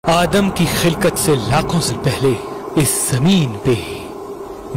آدم کی خلقت سے لاکھوں سے پہلے اس زمین پہ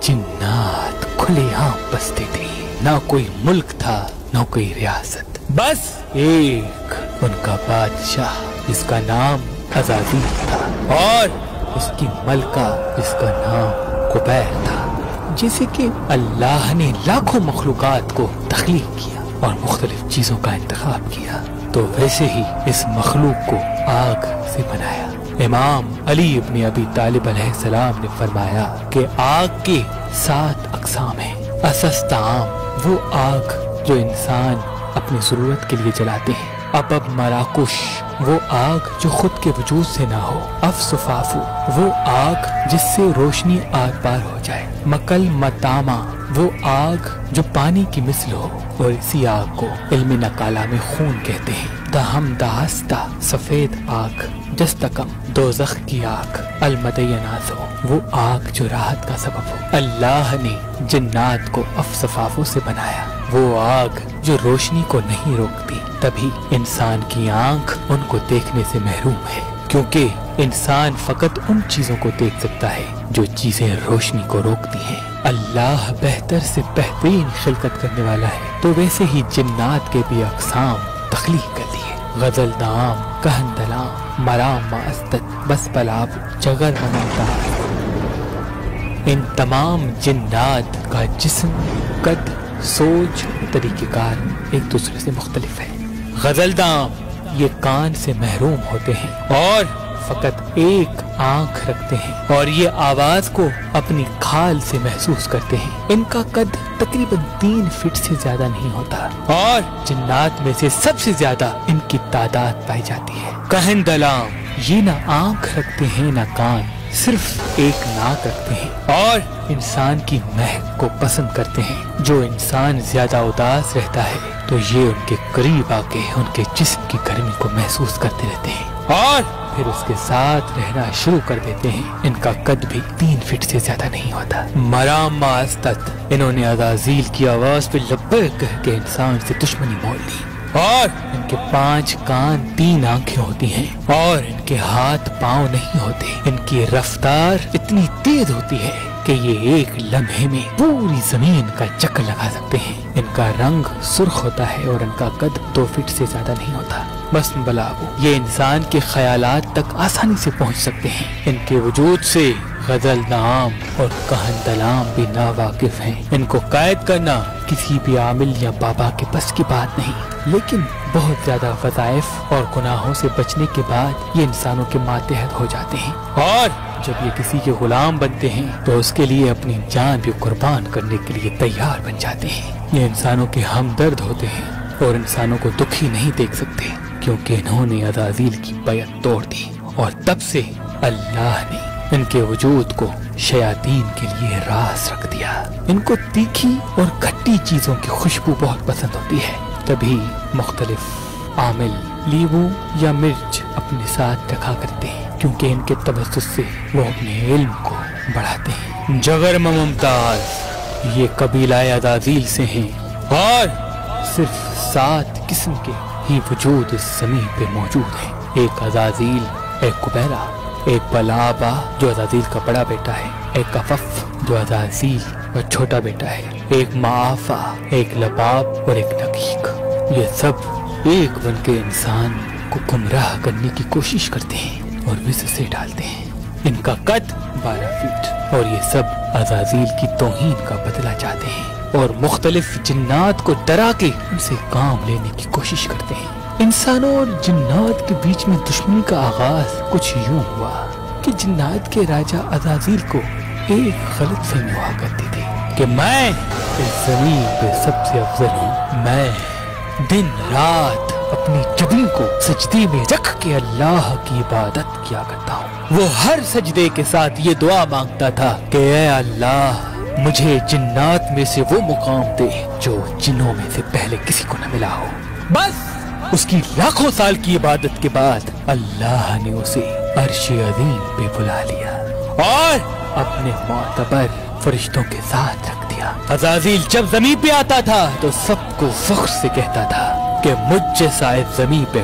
جنات کھلے عام بستے تھے۔ نہ کوئی ملک تھا نہ کوئی ریاست، بس ایک ان کا بادشاہ جس کا نام عزازیل تھا اور اس کی ملکہ جس کا نام قبیر تھا۔ جیسے کہ اللہ نے لاکھوں مخلوقات کو تخلیق کیا اور مختلف چیزوں کا انتخاب کیا، تو ویسے ہی اس مخلوق کو آگ سے بنایا۔ امام علی ابن ابی طالب علیہ السلام نے فرمایا کہ آگ کے 7 اقسام ہیں۔ اسس طعام، وہ آگ جو انسان اپنی ضرورت کے لیے جلاتے ہیں۔ ابب مراکش، وہ آگ جو خود کے وجود سے نہ ہو۔ افسفافو، وہ آگ جس سے روشنی آر پار ہو جائے۔ مکل متاما، وہ آگ جو پانی کی مثل ہو، اور اسی آگ کو علم نقالہ میں خون کہتے ہیں۔ دہم دہستہ، سفید آگ۔ جستکم، دوزخ کی آگ۔ المدیناتو، وہ آگ جو راحت کا سبب ہو۔ اللہ نے جنات کو افسفافوں سے بنایا، وہ آگ جو روشنی کو نہیں روکتی، تبھی انسان کی آنکھ ان کو دیکھنے سے محروم ہے، کیونکہ انسان فقط ان چیزوں کو دیکھ سکتا ہے جو چیزیں روشنی کو روکتی ہیں۔ اللہ بہتر سے بہترین خلقت کرنے والا ہے، تو ویسے ہی جنات کے بھی اقسام تخلیق کر دیے۔ غزل دام، کہندلام، مرام ماستت، بس پلاب، جگر منمتاز۔ ان تمام جنات کا جسم، قد، سوچ، طریقہ کار ایک دوسرے سے مختلف ہے۔ غزل دام یہ کان سے محروم ہوتے ہیں اور فقط ایک آنکھ رکھتے ہیں، اور یہ آواز کو اپنی کھال سے محسوس کرتے ہیں۔ ان کا قد تقریباً 3 فٹ سے زیادہ نہیں ہوتا، اور جنات میں سے سب سے زیادہ ان کی تعداد پائی جاتی ہے۔ کہندلام یہ نہ آنکھ رکھتے ہیں نہ کان، صرف ایک ناک رکھتے ہیں، اور انسان کی مہک کو پسند کرتے ہیں۔ جو انسان زیادہ اداس رہتا ہے تو یہ ان کے قریب آ کے ان کے جسم کی گرمی کو محسوس کرتے رہتے ہیں اور پھر اس کے ساتھ رہنا شروع کر دیتے ہیں۔ ان کا قد بھی 3 فٹ سے زیادہ نہیں ہوتا۔ مرام ماستت، انہوں نے عزازیل کی آواز پہ لبیک کہہ کے انسان سے دشمنی مول لی، اور ان کے 5 کان، 3 آنکھیں ہوتی ہیں، اور ان کے ہاتھ پاؤں نہیں ہوتے۔ ان کی رفتار اتنی تیز ہوتی ہے کہ یہ ایک لمحے میں پوری زمین کا چکر لگا سکتے ہیں۔ ان کا رنگ سرخ ہوتا ہے اور ان کا قد 2 فٹ سے زیادہ نہیں ہوتا۔ بس بلاغو، یہ انسان کے خیالات تک آسانی سے پہنچ سکتے ہیں۔ ان کے وجود سے غزل نام اور کہندلام بھی ناواقف ہیں۔ ان کو قید کرنا کسی بھی عامل یا بابا کے بس کی بات نہیں، لیکن بہت زیادہ وظائف اور گناہوں سے بچنے کے بعد یہ انسانوں کے ماتحت ہو جاتے ہیں، اور جب یہ کسی کے غلام بنتے ہیں تو اس کے لیے اپنی جان بھی قربان کرنے کے لیے تیار بن جاتے ہیں۔ یہ انسانوں کے ہمدرد ہوتے ہیں اور انسانوں کو دکھی نہیں دیکھ سکتے، کیونکہ انہوں نے عزازیل کی بیعت توڑ دی، اور تب سے اللہ نے ان کے وجود کو شیاطین کے لیے راز رکھ دیا۔ ان کو تیکھی اور کھٹی چیزوں کی خوشبو بہت پسند ہوتی ہے، تبھی مختلف عامل لیمو یا مرچ اپنے ساتھ رکھا کرتے ہیں، کیونکہ ان کے تبسط سے وہ اپنے علم کو بڑھاتے ہیں۔ جگر ممتاز یہ قبیلہ عزازیل سے ہیں، اور صرف 7 قسم کے ہی وجود اس زمین پہ موجود ہیں۔ ایک عزازیل، ایک قبیرہ، ایک بلابا جو عزازیل کا بڑا بیٹا ہے، ایک کفف جو عزازیل کا چھوٹا بیٹا ہے، ایک معافہ، ایک لباب اور ایک نقیق۔ یہ سب ایک بن کے انسان کو گمراہ کرنے کی کوشش کرتے ہیں اور وس سے ڈالتے ہیں۔ ان کا قد 12 فٹ، اور یہ سب عزازیل کی توہین کا بدلہ چاہتے ہیں اور مختلف جنات کو ڈرا کے ان سے کام لینے کی کوشش کرتے ہیں۔ انسانوں اور جنات کے بیچ میں دشمنی کا آغاز کچھ یوں ہوا کہ جنات کے راجہ عزازیل کو ایک غلط فہمی ہوا کرتی تھی کہ میں اس زمین پہ سب سے افضل ہوں۔ میں دن رات اپنی جبین کو سجدے میں رکھ کے اللہ کی عبادت کیا کرتا ہوں۔ وہ ہر سجدے کے ساتھ یہ دعا مانگتا تھا کہ اے اللہ، مجھے جنات میں سے وہ مقام دے جو جنوں میں سے پہلے کسی کو نہ ملا ہو۔ بس اس کی لاکھوں سال کی عبادت کے بعد اللہ نے اسے عرش عظیم پہ بلا لیا اور اپنے معتبر فرشتوں کے ساتھ رکھ دیا۔ عزازیل جب زمین پہ آتا تھا تو سب کو فخر سے کہتا تھا کہ مجھ جیسا اس زمین پہ